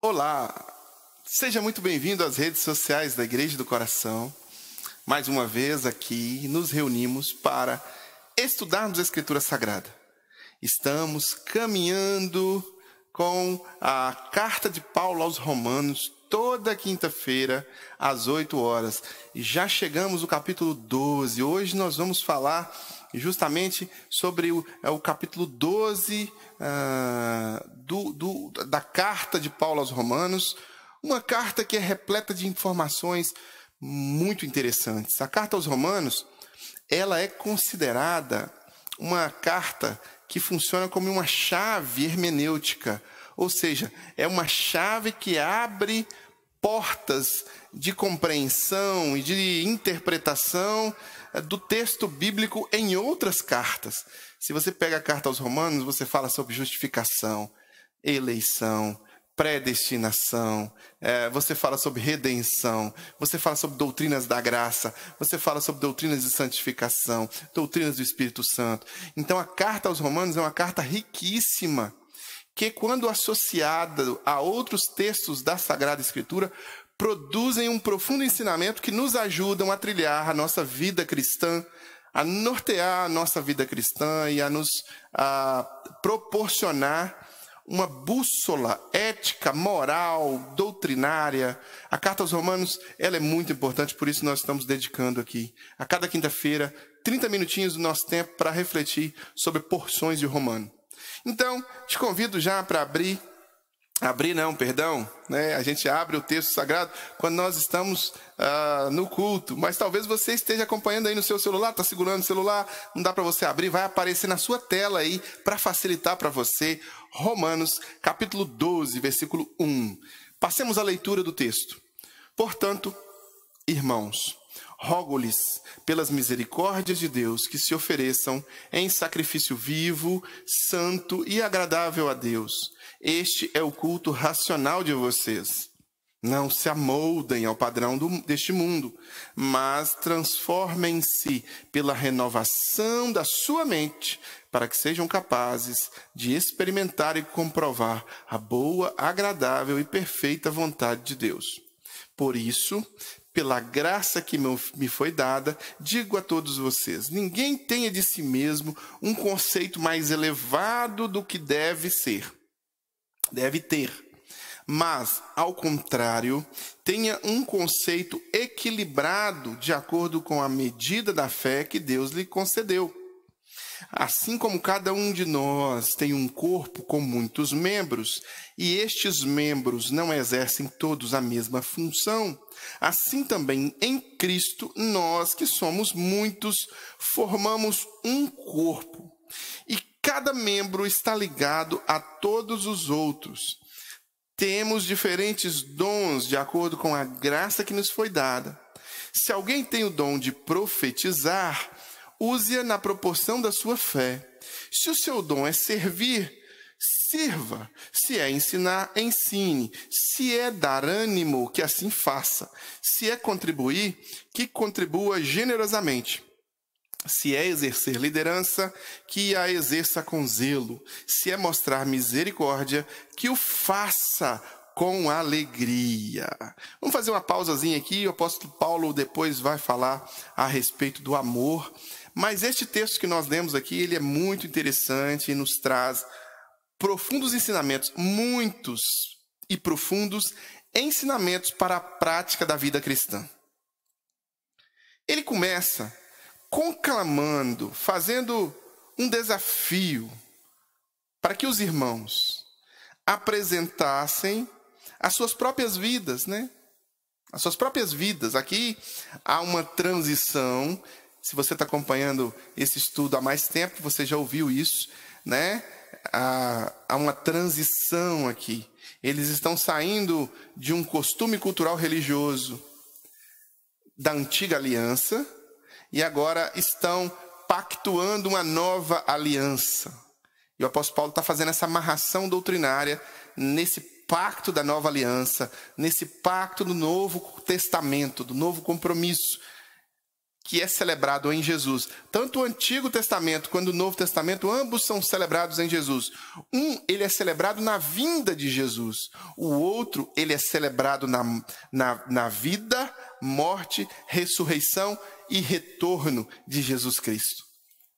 Olá, seja muito bem-vindo às redes sociais da Igreja do Coração. Mais uma vez aqui nos reunimos para estudarmos a Escritura Sagrada. Estamos caminhando com a carta de Paulo aos Romanos toda quinta-feira às 8 horas. E já chegamos no capítulo 12. Hoje nós vamos falar justamente sobre o capítulo 12 da carta de Paulo aos Romanos, uma carta que é repleta de informações muito interessantes. A carta aos Romanos, ela é considerada uma carta que funciona como uma chave hermenêutica, ou seja, é uma chave que abre portas de compreensão e de interpretação do texto bíblico em outras cartas. Se você pega a carta aos Romanos, você fala sobre justificação, eleição, predestinação, você fala sobre redenção, você fala sobre doutrinas da graça, você fala sobre doutrinas de santificação, doutrinas do Espírito Santo. Então a carta aos Romanos é uma carta riquíssima, que quando associada a outros textos da Sagrada Escritura, produzem um profundo ensinamento que nos ajudam a trilhar a nossa vida cristã, a nortear a nossa vida cristã e a nos proporcionar uma bússola ética, moral, doutrinária. A carta aos Romanos, ela é muito importante, por isso nós estamos dedicando aqui, a cada quinta-feira, 30 minutinhos do nosso tempo para refletir sobre porções de Romano. Então, te convido já para a gente abre o texto sagrado quando nós estamos no culto, mas talvez você esteja acompanhando aí no seu celular, está segurando o celular, não dá para você abrir, vai aparecer na sua tela aí para facilitar para você. Romanos, capítulo 12, versículo 1. Passemos a leitura do texto. Portanto, irmãos, rogo-lhes, pelas misericórdias de Deus, que se ofereçam em sacrifício vivo, santo e agradável a Deus. Este é o culto racional de vocês. Não se amoldem ao padrão deste mundo, mas transformem-se pela renovação da sua mente, para que sejam capazes de experimentar e comprovar a boa, agradável e perfeita vontade de Deus. Por isso, pela graça que me foi dada, digo a todos vocês, ninguém tenha de si mesmo um conceito mais elevado do que deve ter. Mas, ao contrário, tenha um conceito equilibrado de acordo com a medida da fé que Deus lhe concedeu. Assim como cada um de nós tem um corpo com muitos membros, e estes membros não exercem todos a mesma função, assim também em Cristo, nós que somos muitos, formamos um corpo, e cada membro está ligado a todos os outros. Temos diferentes dons de acordo com a graça que nos foi dada. Se alguém tem o dom de profetizar, use-a na proporção da sua fé. Se o seu dom é servir, sirva. Se é ensinar, ensine. Se é dar ânimo, que assim faça. Se é contribuir, que contribua generosamente. Se é exercer liderança, que a exerça com zelo. Se é mostrar misericórdia, que o faça com alegria. Vamos fazer uma pausazinha aqui, o apóstolo Paulo depois vai falar a respeito do amor. Mas este texto que nós lemos aqui, ele é muito interessante e nos traz profundos ensinamentos, muitos e profundos ensinamentos para a prática da vida cristã. Ele começa conclamando, fazendo um desafio para que os irmãos apresentassem as suas próprias vidas, né? As suas próprias vidas. Aqui há uma transição. Se você está acompanhando esse estudo há mais tempo, você já ouviu isso, né? Há uma transição aqui. Eles estão saindo de um costume cultural religioso da antiga aliança e agora estão pactuando uma nova aliança. E o apóstolo Paulo está fazendo essa amarração doutrinária nesse pacto da nova aliança, nesse pacto do novo testamento, do novo compromisso. que é celebrado em Jesus. Tanto o Antigo Testamento quanto o Novo Testamento, ambos são celebrados em Jesus. Ele é celebrado na vinda de Jesus. O outro, ele é celebrado na vida, morte, ressurreição e retorno de Jesus Cristo.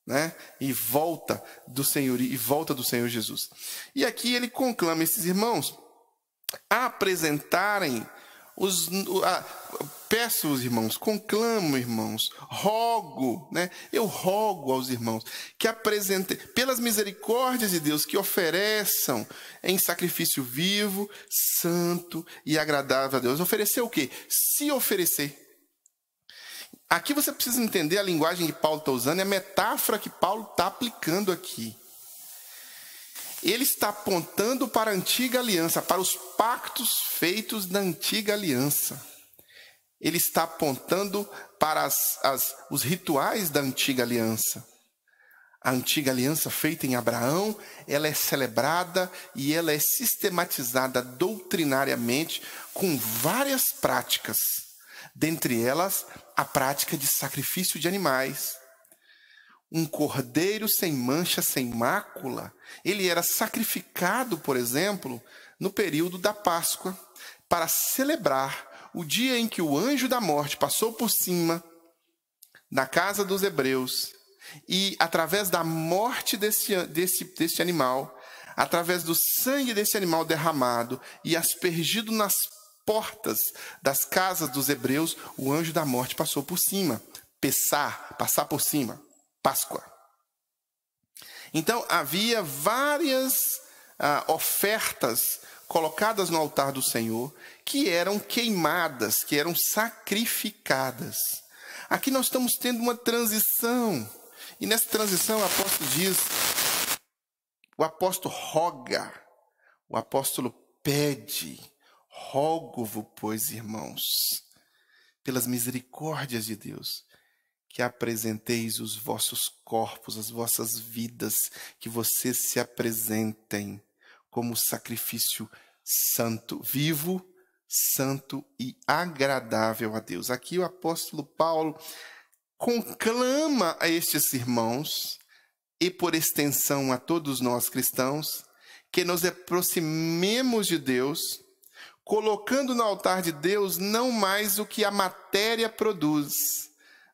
Né? E volta do Senhor Jesus. E aqui ele conclama esses irmãos a apresentarem peço aos irmãos, conclamo, irmãos, rogo, né? Eu rogo aos irmãos que apresentem, pelas misericórdias de Deus, que ofereçam em sacrifício vivo, santo e agradável a Deus. Oferecer o quê? Se oferecer. Aqui você precisa entender a linguagem que Paulo está usando e a metáfora que Paulo está aplicando aqui. Ele está apontando para a antiga aliança, para os pactos feitos na antiga aliança. Ele está apontando para os rituais da antiga aliança. A antiga aliança feita em Abraão, ela é celebrada e ela é sistematizada doutrinariamente com várias práticas. Dentre elas, a prática de sacrifício de animais. Um cordeiro sem mancha, sem mácula, ele era sacrificado, por exemplo, no período da Páscoa, para celebrar o dia em que o anjo da morte passou por cima na casa dos hebreus e, através da morte desse animal, através do sangue desse animal derramado e aspergido nas portas das casas dos hebreus, o anjo da morte passou por cima. Passar por cima. Páscoa. Então, havia várias ofertas colocadas no altar do Senhor que eram queimadas, que eram sacrificadas. Aqui nós estamos tendo uma transição. E nessa transição o apóstolo diz, o apóstolo roga, o apóstolo pede, rogo-vos, pois, irmãos, pelas misericórdias de Deus, que apresenteis os vossos corpos, as vossas vidas, que vocês se apresentem como sacrifício santo, vivo, santo e agradável a Deus. Aqui o apóstolo Paulo conclama a estes irmãos, e por extensão a todos nós cristãos, que nos aproximemos de Deus, colocando no altar de Deus não mais o que a matéria produz,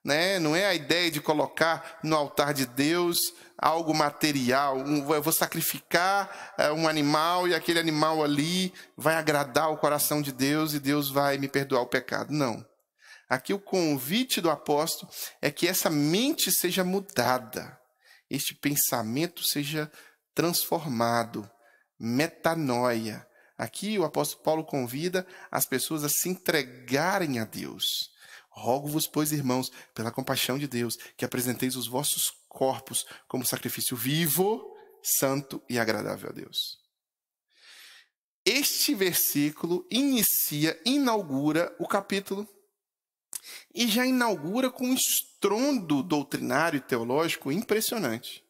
né? Não é a ideia de colocar no altar de Deus algo material. Eu vou sacrificar um animal e aquele animal ali vai agradar o coração de Deus e Deus vai me perdoar o pecado. Não. Aqui o convite do apóstolo é que essa mente seja mudada, este pensamento seja transformado, metanoia. Aqui o apóstolo Paulo convida as pessoas a se entregarem a Deus. Rogo-vos, pois, irmãos, pela compaixão de Deus, que apresenteis os vossos corpos como sacrifício vivo, santo e agradável a Deus. Este versículo inaugura o capítulo e já inaugura com um estrondo doutrinário e teológico impressionante.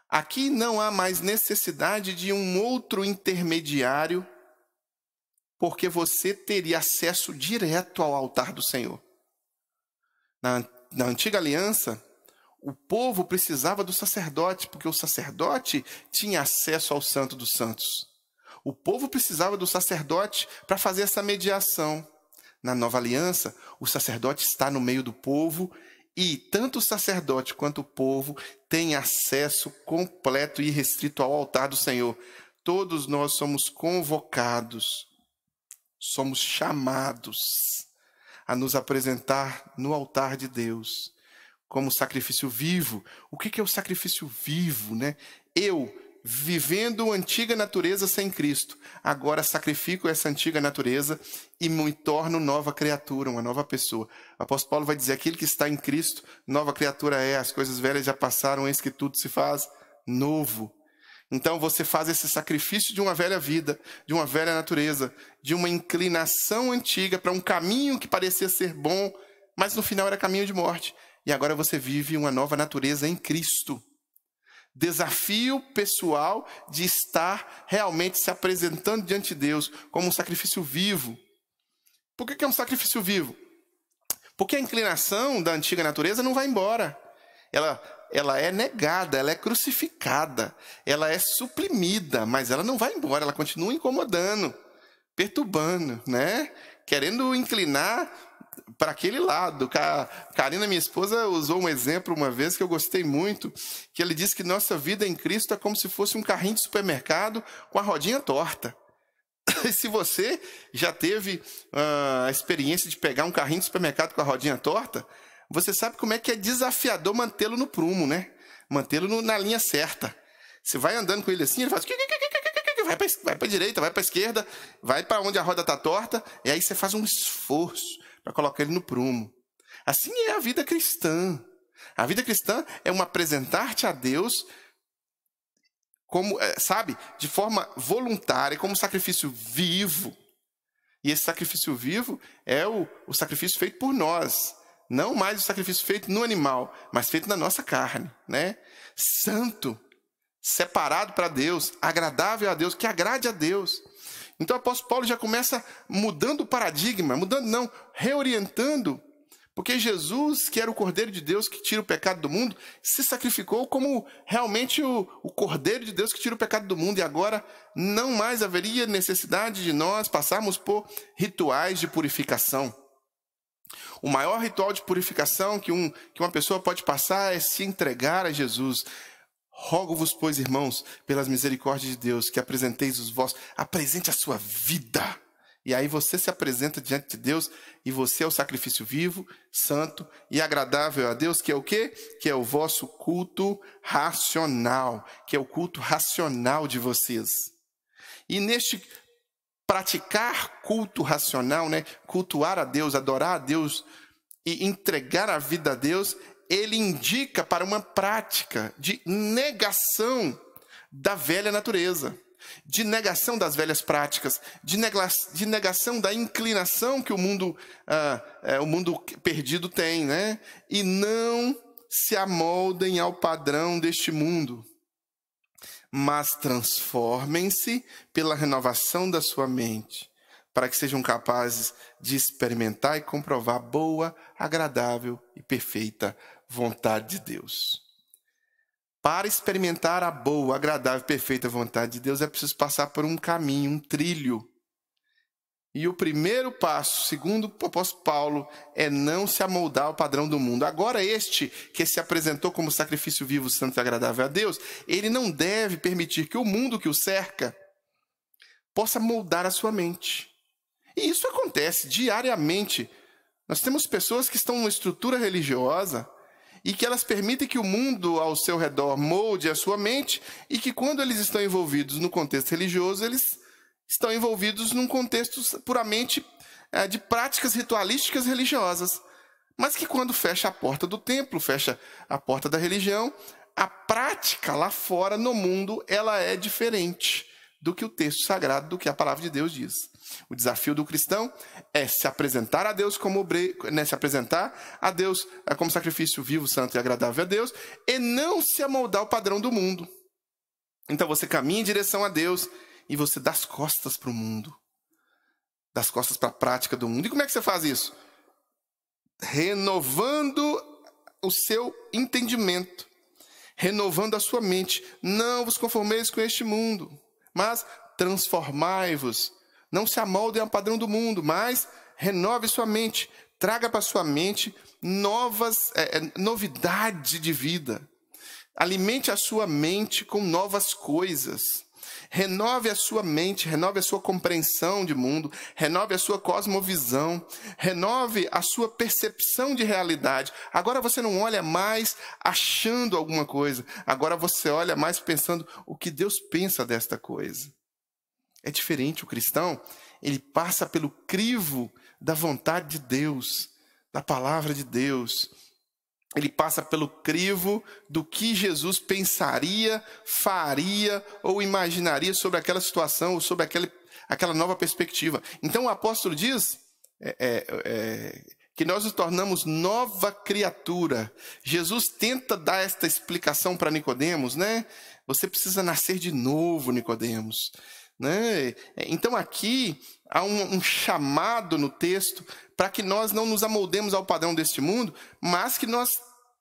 Aqui não há mais necessidade de um outro intermediário, porque você teria acesso direto ao altar do Senhor. Na antiga aliança, o povo precisava do sacerdote, porque o sacerdote tinha acesso ao Santo dos Santos. O povo precisava do sacerdote para fazer essa mediação. Na nova aliança, o sacerdote está no meio do povo e tanto o sacerdote quanto o povo têm acesso completo e restrito ao altar do Senhor. Todos nós somos convocados, somos chamados a nos apresentar no altar de Deus como sacrifício vivo. O que é o sacrifício vivo, né? Eu, vivendo a antiga natureza sem Cristo, agora sacrifico essa antiga natureza e me torno nova criatura, uma nova pessoa. O apóstolo Paulo vai dizer, aquele que está em Cristo, nova criatura é, as coisas velhas já passaram, eis que tudo se faz novo. Então você faz esse sacrifício de uma velha vida, de uma velha natureza, de uma inclinação antiga para um caminho que parecia ser bom, mas no final era caminho de morte. E agora você vive uma nova natureza em Cristo. Desafio pessoal de estar realmente se apresentando diante de Deus como um sacrifício vivo. Por que é um sacrifício vivo? Porque a inclinação da antiga natureza não vai embora. Ela é negada, ela é crucificada, ela é suprimida, mas ela não vai embora, ela continua incomodando, perturbando, né? Querendo inclinar para aquele lado. Karina, minha esposa, usou um exemplo uma vez que eu gostei muito, que ele disse que nossa vida em Cristo é como se fosse um carrinho de supermercado com a rodinha torta. E se você já teve a experiência de pegar um carrinho de supermercado com a rodinha torta, você sabe como é que é desafiador mantê-lo no prumo, né? Mantê-lo na linha certa. Você vai andando com ele assim, ele faz... Vai para a direita, vai para a esquerda, vai para onde a roda está torta, e aí você faz um esforço para colocar ele no prumo. Assim é a vida cristã. A vida cristã é um apresentar-te a Deus como, sabe, de forma voluntária, como sacrifício vivo. E esse sacrifício vivo é o sacrifício feito por nós. Não mais o sacrifício feito no animal, mas feito na nossa carne, né? Santo, separado para Deus, agradável a Deus, que agrade a Deus. Então o apóstolo Paulo já começa mudando o paradigma, reorientando, porque Jesus, que era o Cordeiro de Deus que tira o pecado do mundo, se sacrificou como realmente o Cordeiro de Deus que tira o pecado do mundo, e agora não mais haveria necessidade de nós passarmos por rituais de purificação. O maior ritual de purificação que uma pessoa pode passar é se entregar a Jesus. Rogo-vos, pois, irmãos, pelas misericórdias de Deus, que apresenteis os vossos, apresente a sua vida. E aí você se apresenta diante de Deus e você é o sacrifício vivo, santo e agradável a Deus, que é o quê? Que é o vosso culto racional, que é o culto racional de vocês. E neste praticar culto racional, né? Cultuar a Deus, adorar a Deus e entregar a vida a Deus, ele indica para uma prática de negação da velha natureza, de negação das velhas práticas, de negação da inclinação que o mundo perdido tem, né? E não se amoldem ao padrão deste mundo, mas transformem-se pela renovação da sua mente, para que sejam capazes de experimentar e comprovar boa, agradável e perfeita vontade de Deus. Para experimentar a boa, agradável e perfeita vontade de Deus, é preciso passar por um caminho, um trilho. E o primeiro passo, segundo o apóstolo Paulo, é não se amoldar ao padrão do mundo. Agora este, que se apresentou como sacrifício vivo, santo e agradável a Deus, ele não deve permitir que o mundo que o cerca possa moldar a sua mente. E isso acontece diariamente. Nós temos pessoas que estão numa estrutura religiosa e que elas permitem que o mundo ao seu redor molde a sua mente, e que quando eles estão envolvidos no contexto religioso, eles estão envolvidos num contexto puramente de práticas ritualísticas religiosas. Mas que quando fecha a porta do templo, fecha a porta da religião, a prática lá fora no mundo, ela é diferente do que o texto sagrado, do que a palavra de Deus diz. O desafio do cristão é se apresentar a Deus como obreiro, né, se apresentar a Deus como sacrifício vivo, santo e agradável a Deus, e não se amoldar ao padrão do mundo. Então você caminha em direção a Deus e você dá as costas para o mundo, dá as costas para a prática do mundo. E como é que você faz isso? Renovando o seu entendimento, renovando a sua mente. Não vos conformeis com este mundo, mas transformai-vos. Não se amoldem ao padrão do mundo, mas renove sua mente. Traga para sua mente novidade de vida. Alimente a sua mente com novas coisas. Renove a sua mente, renove a sua compreensão de mundo, renove a sua cosmovisão, renove a sua percepção de realidade. Agora você não olha mais achando alguma coisa, agora você olha mais pensando o que Deus pensa desta coisa. É diferente. O cristão, ele passa pelo crivo da vontade de Deus, da palavra de Deus. Ele passa pelo crivo do que Jesus pensaria, faria ou imaginaria sobre aquela situação, ou sobre aquela nova perspectiva. Então o apóstolo diz que nós nos tornamos nova criatura. Jesus tenta dar esta explicação para Nicodemos, né? Você precisa nascer de novo, Nicodemos. né? Então aqui há um chamado no texto para que nós não nos amoldemos ao padrão deste mundo, mas que nós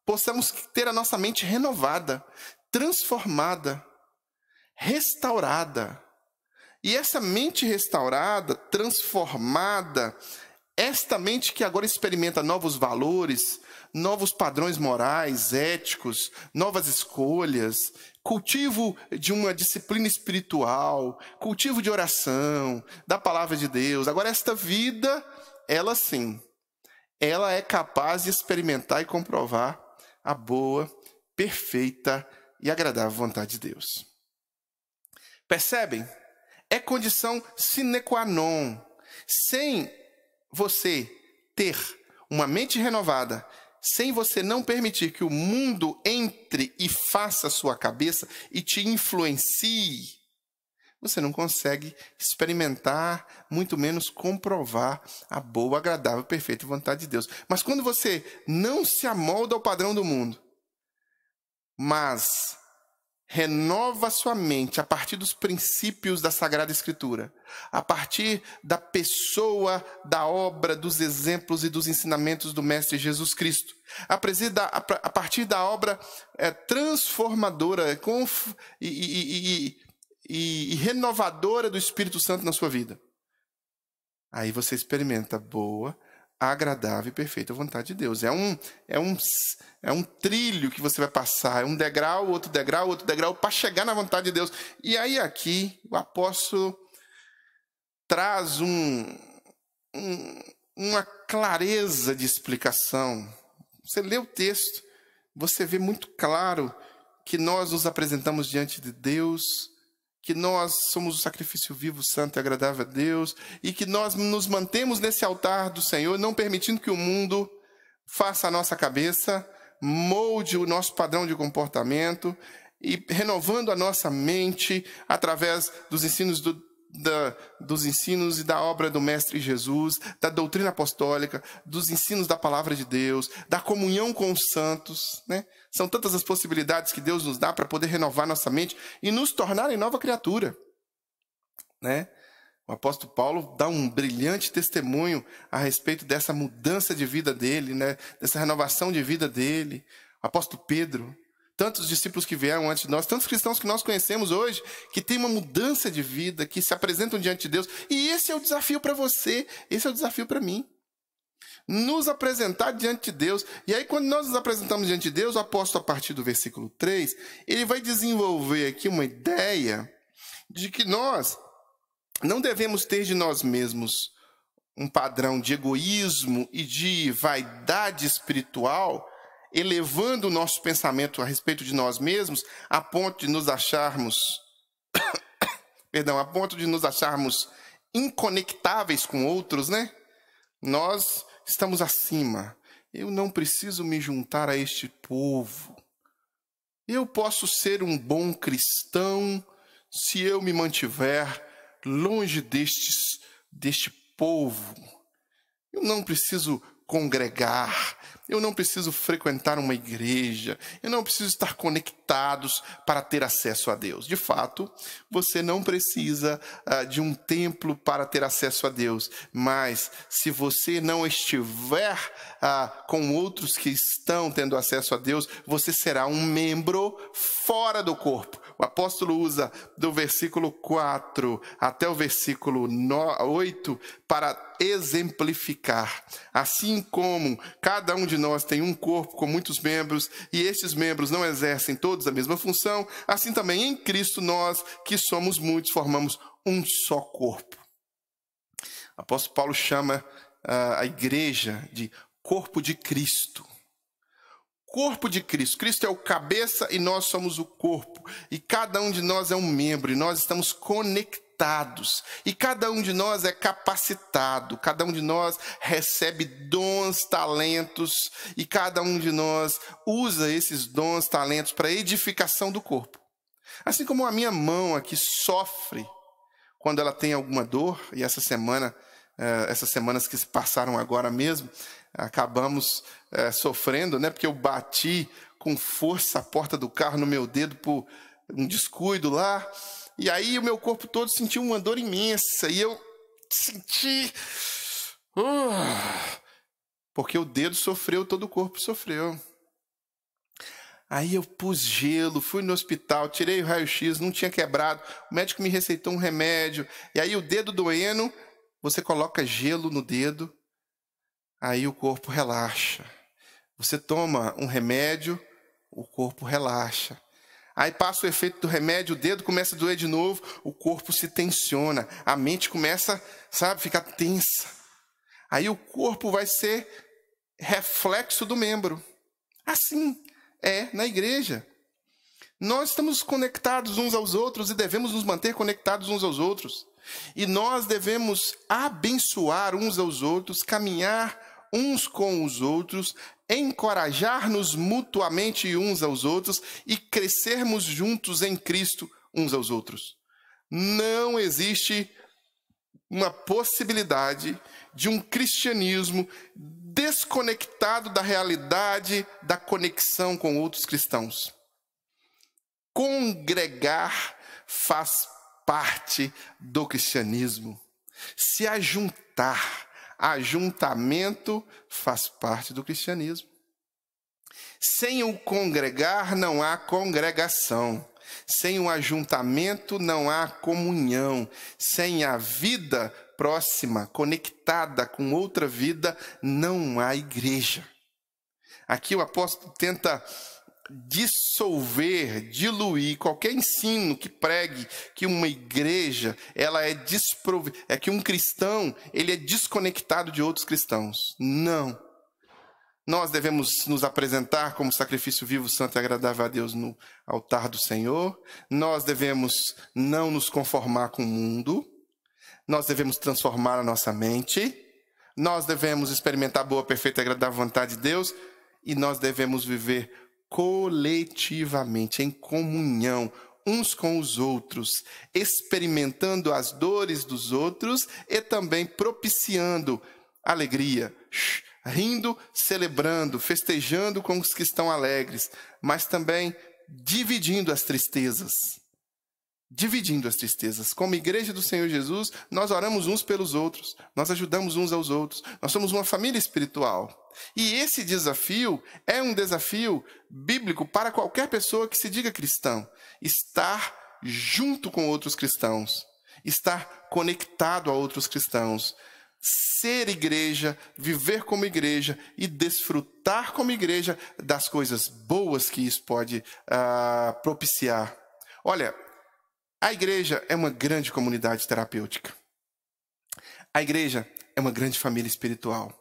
possamos ter a nossa mente renovada, transformada, restaurada. E essa mente restaurada, transformada, esta mente que agora experimenta novos valores, novos padrões morais, éticos, novas escolhas, cultivo de uma disciplina espiritual, cultivo de oração, da palavra de Deus. Agora, esta vida, ela sim, ela é capaz de experimentar e comprovar a boa, perfeita e agradável vontade de Deus. Percebem? É condição sine qua non. Sem você ter uma mente renovada, sem você não permitir que o mundo entre e faça a sua cabeça e te influencie, você não consegue experimentar, muito menos comprovar a boa, agradável, perfeita vontade de Deus. Mas quando você não se amolda ao padrão do mundo, mas renova sua mente a partir dos princípios da Sagrada Escritura, a partir da pessoa, da obra, dos exemplos e dos ensinamentos do Mestre Jesus Cristo, a partir da obra transformadora e renovadora do Espírito Santo na sua vida. Aí você experimenta boa, agradável e perfeita vontade de Deus. É um trilho que você vai passar, é um degrau, outro degrau, para chegar na vontade de Deus. E aí aqui o apóstolo traz uma clareza de explicação. Você lê o texto, você vê muito claro que nós nos apresentamos diante de Deus, que nós somos o sacrifício vivo, santo e agradável a Deus, e que nós nos mantemos nesse altar do Senhor, não permitindo que o mundo faça a nossa cabeça, molde o nosso padrão de comportamento, e renovando a nossa mente através dos ensinos dos ensinos e da obra do Mestre Jesus, da doutrina apostólica, dos ensinos da palavra de Deus, da comunhão com os santos, né? São tantas as possibilidades que Deus nos dá para poder renovar nossa mente e nos tornar em nova criatura, né? O apóstolo Paulo dá um brilhante testemunho a respeito dessa mudança de vida dele, né? Dessa renovação de vida dele. O apóstolo Pedro, tantos discípulos que vieram antes de nós, tantos cristãos que nós conhecemos hoje, que têm uma mudança de vida, que se apresentam diante de Deus. E esse é o desafio para você, esse é o desafio para mim. Nos apresentar diante de Deus. E aí, quando nós nos apresentamos diante de Deus, o apóstolo, a partir do versículo 3, ele vai desenvolver aqui uma ideia de que nós não devemos ter de nós mesmos um padrão de egoísmo e de vaidade espiritual, elevando o nosso pensamento a respeito de nós mesmos a ponto de nos acharmos a ponto de nos acharmos inconectáveis com outros, né? Nós estamos acima. Eu não preciso me juntar a este povo. Eu posso ser um bom cristão se eu me mantiver longe deste povo. Eu não preciso congregar, eu não preciso frequentar uma igreja, eu não preciso estar conectados para ter acesso a Deus. De fato, você não precisa de um templo para ter acesso a Deus, mas se você não estiver com outros que estão tendo acesso a Deus, você será um membro fora do corpo. O apóstolo usa do versículo 4 até o versículo 8 para exemplificar. Assim como cada um de nós tem um corpo com muitos membros e estes membros não exercem todos a mesma função, assim também em Cristo nós, que somos muitos, formamos um só corpo. O apóstolo Paulo chama a igreja de corpo de Cristo. Corpo de Cristo. Cristo é o cabeça e nós somos o corpo. E cada um de nós é um membro e nós estamos conectados. E cada um de nós é capacitado. Cada um de nós recebe dons, talentos. E cada um de nós usa esses dons, talentos para a edificação do corpo. Assim como a minha mão aqui sofre quando ela tem alguma dor. E essas semanas que se passaram agora mesmo, acabamos sofrendo, né? Porque eu bati com força a porta do carro no meu dedo por um descuido lá. E aí o meu corpo todo sentiu uma dor imensa. E eu senti... porque o dedo sofreu, todo o corpo sofreu. Aí eu pus gelo, fui no hospital, tirei o raio-x, não tinha quebrado. O médico me receitou um remédio. E aí o dedo doendo, você coloca gelo no dedo, aí o corpo relaxa. Você toma um remédio, o corpo relaxa. Aí passa o efeito do remédio, o dedo começa a doer de novo, o corpo se tensiona, a mente começa, ficar tensa. Aí o corpo vai ser reflexo do membro. Assim é na igreja. Nós estamos conectados uns aos outros e devemos nos manter conectados uns aos outros. E nós devemos abençoar uns aos outros, caminhar uns com os outros, encorajar-nos mutuamente uns aos outros e crescermos juntos em Cristo uns aos outros. Não existe uma possibilidade de um cristianismo desconectado da realidade da conexão com outros cristãos. Congregar faz parte do cristianismo. Se ajuntar, ajuntamento faz parte do cristianismo. Sem o congregar não há congregação. Sem o ajuntamento não há comunhão. Sem a vida próxima, conectada com outra vida, não há igreja. Aqui o apóstolo tenta dissolver, diluir qualquer ensino que pregue que uma igreja ela é desprovida, que um cristão ele é desconectado de outros cristãos. Não. Nós devemos nos apresentar como sacrifício vivo, santo e agradável a Deus no altar do Senhor. Nós devemos não nos conformar com o mundo. Nós devemos transformar a nossa mente. Nós devemos experimentar a boa, perfeita e agradável vontade de Deus. E nós devemos viver coletivamente, em comunhão, uns com os outros, experimentando as dores dos outros e também propiciando alegria, rindo, celebrando, festejando com os que estão alegres, mas também dividindo as tristezas. Dividindo as tristezas. Como igreja do Senhor Jesus, nós oramos uns pelos outros, nós ajudamos uns aos outros, nós somos uma família espiritual. E esse desafio é um desafio bíblico para qualquer pessoa que se diga cristão. Estar junto com outros cristãos, estar conectado a outros cristãos, ser igreja, viver como igreja e desfrutar como igreja das coisas boas que isso pode propiciar. Olha, a igreja é uma grande comunidade terapêutica. A igreja é uma grande família espiritual.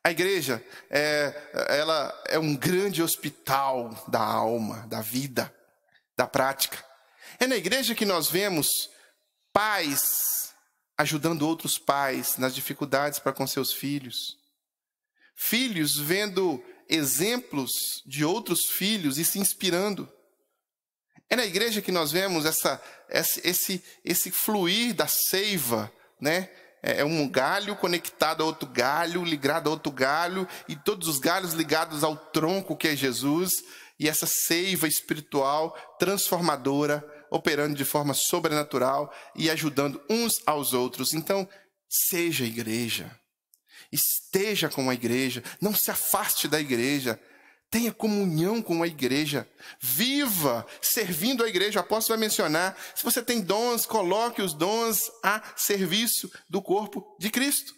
A igreja ela é um grande hospital da alma, da vida, da prática. É na igreja que nós vemos pais ajudando outros pais nas dificuldades para com seus filhos. Filhos vendo exemplos de outros filhos e se inspirando. É na igreja que nós vemos esse fluir da seiva, né? É um galho conectado a outro galho, ligado a outro galho, e todos os galhos ligados ao tronco que é Jesus, e essa seiva espiritual transformadora, operando de forma sobrenatural e ajudando uns aos outros. Então, seja igreja, esteja com a igreja, não se afaste da igreja, tenha comunhão com a igreja, viva servindo a igreja. O apóstolo vai mencionar, se você tem dons, coloque os dons a serviço do corpo de Cristo.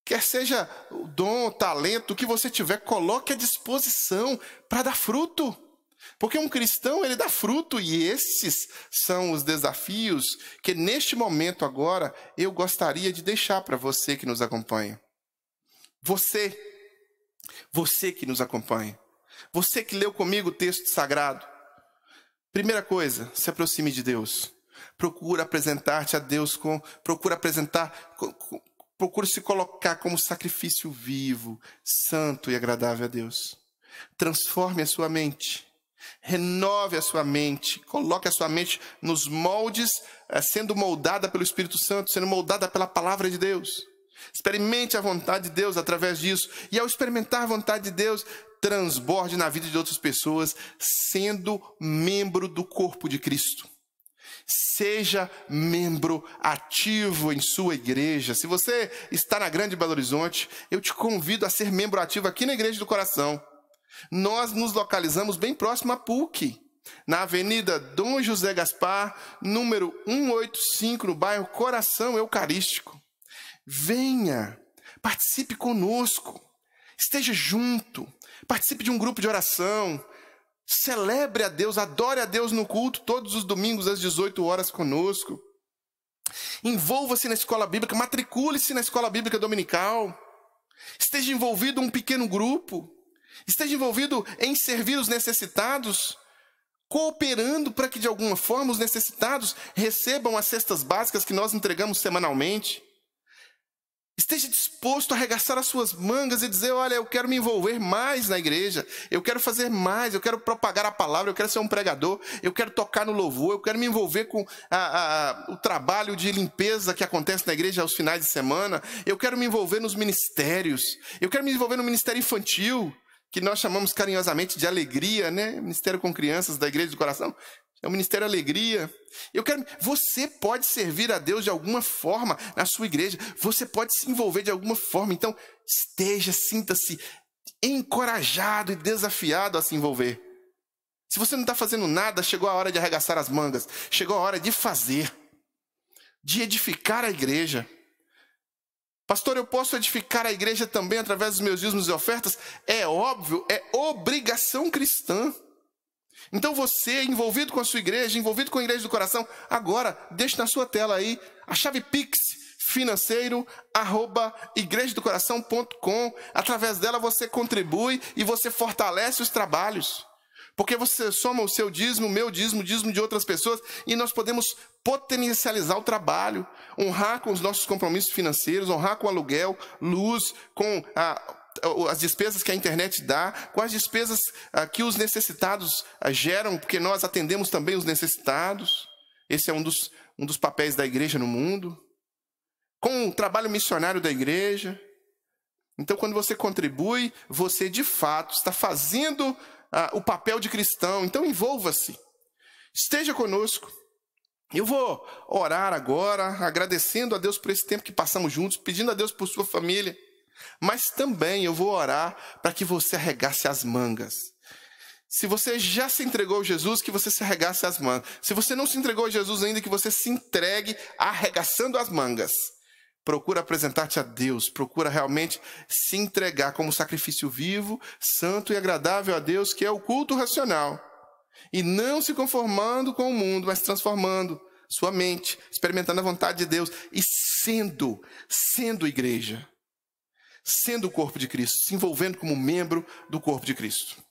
Quer seja o dom, o talento, o que você tiver, coloque à disposição para dar fruto. Porque um cristão, ele dá fruto, e esses são os desafios que neste momento agora eu gostaria de deixar para você que nos acompanha. Você que nos acompanha, você que leu comigo o texto sagrado. Primeira coisa, se aproxime de Deus. Procura apresentar-te a Deus procure se colocar como sacrifício vivo, santo e agradável a Deus. Transforme a sua mente. Renove a sua mente, coloque a sua mente nos moldes, sendo moldada pelo Espírito Santo, sendo moldada pela palavra de Deus. Experimente a vontade de Deus através disso, e ao experimentar a vontade de Deus, transborde na vida de outras pessoas, sendo membro do corpo de Cristo. Seja membro ativo em sua igreja. Se você está na Grande Belo Horizonte, eu te convido a ser membro ativo aqui na Igreja do Coração. Nós nos localizamos bem próximo à PUC, na Avenida Dom José Gaspar, número 185, no bairro Coração Eucarístico. Venha, participe conosco, esteja junto, participe de um grupo de oração, celebre a Deus, adore a Deus no culto todos os domingos às 18 horas conosco. Envolva-se na escola bíblica, matricule-se na escola bíblica dominical. Esteja envolvido em um pequeno grupo. Esteja envolvido em servir os necessitados, cooperando para que de alguma forma os necessitados recebam as cestas básicas que nós entregamos semanalmente. Esteja disposto a arregaçar as suas mangas e dizer: olha, eu quero me envolver mais na igreja, eu quero fazer mais, eu quero propagar a palavra, eu quero ser um pregador, eu quero tocar no louvor, eu quero me envolver com o trabalho de limpeza que acontece na igreja aos finais de semana, eu quero me envolver nos ministérios, eu quero me envolver no ministério infantil, que nós chamamos carinhosamente de alegria, né? Ministério com crianças da Igreja do Coração. É o Ministério Alegria. Você pode servir a Deus de alguma forma na sua igreja. Você pode se envolver de alguma forma. Então, sinta-se encorajado e desafiado a se envolver. Se você não está fazendo nada, chegou a hora de arregaçar as mangas. Chegou a hora de fazer. De edificar a igreja. Pastor, eu posso edificar a igreja também através dos meus dízimos e ofertas? É óbvio, é obrigação cristã. Então você, envolvido com a sua igreja, envolvido com a Igreja do Coração, agora, deixe na sua tela aí a chave Pix financeiro@igrejadocoração.com. Através dela você contribui e você fortalece os trabalhos. Porque você soma o seu dízimo, o meu dízimo, o dízimo de outras pessoas, e nós podemos potencializar o trabalho, honrar com os nossos compromissos financeiros, honrar com aluguel, luz, com as despesas que a internet dá, com as despesas que os necessitados geram, porque nós atendemos também os necessitados. Esse é um dos papéis da igreja no mundo. Com o trabalho missionário da igreja. Então, quando você contribui, você de fato está fazendo o papel de cristão. Então, envolva-se. Esteja conosco. Eu vou orar agora, agradecendo a Deus por esse tempo que passamos juntos, pedindo a Deus por sua família. Mas também eu vou orar para que você arregace as mangas. Se você já se entregou a Jesus, que você se arregace as mangas. Se você não se entregou a Jesus ainda, que você se entregue arregaçando as mangas. Procura apresentar-te a Deus. Procura realmente se entregar como sacrifício vivo, santo e agradável a Deus, que é o culto racional. E não se conformando com o mundo, mas transformando sua mente, experimentando a vontade de Deus e sendo igreja. Sendo o corpo de Cristo, se envolvendo como membro do corpo de Cristo.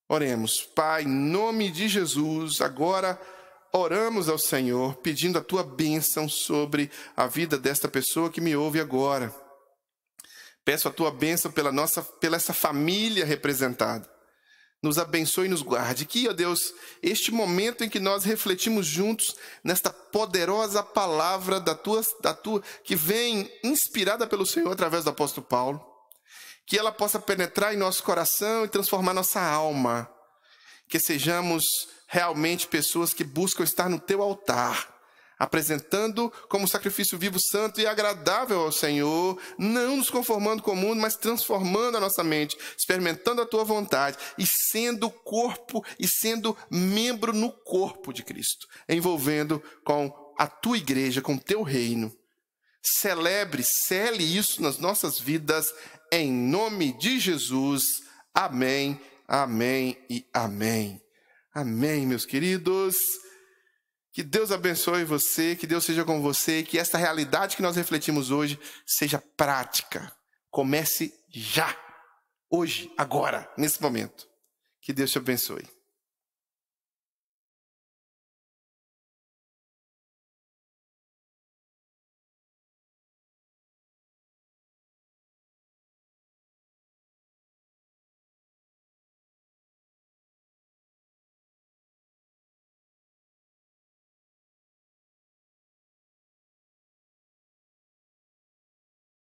Oremos. Pai, em nome de Jesus, agora oramos ao Senhor, pedindo a tua bênção sobre a vida desta pessoa que me ouve agora. Peço a tua bênção pela essa família representada. Nos abençoe e nos guarde. Que, ó Deus, este momento em que nós refletimos juntos nesta poderosa palavra da tua que vem inspirada pelo Senhor através do apóstolo Paulo, que ela possa penetrar em nosso coração e transformar nossa alma. Que sejamos realmente pessoas que buscam estar no teu altar, apresentando como sacrifício vivo, santo e agradável ao Senhor, não nos conformando com o mundo, mas transformando a nossa mente, experimentando a tua vontade e sendo corpo e sendo membro no corpo de Cristo, envolvendo com a tua igreja, com o teu reino. Cele isso nas nossas vidas, em nome de Jesus. Amém, amém e amém. Amém, meus queridos. Que Deus abençoe você, que Deus seja com você, que esta realidade que nós refletimos hoje seja prática. Comece já, hoje, agora, nesse momento. Que Deus te abençoe.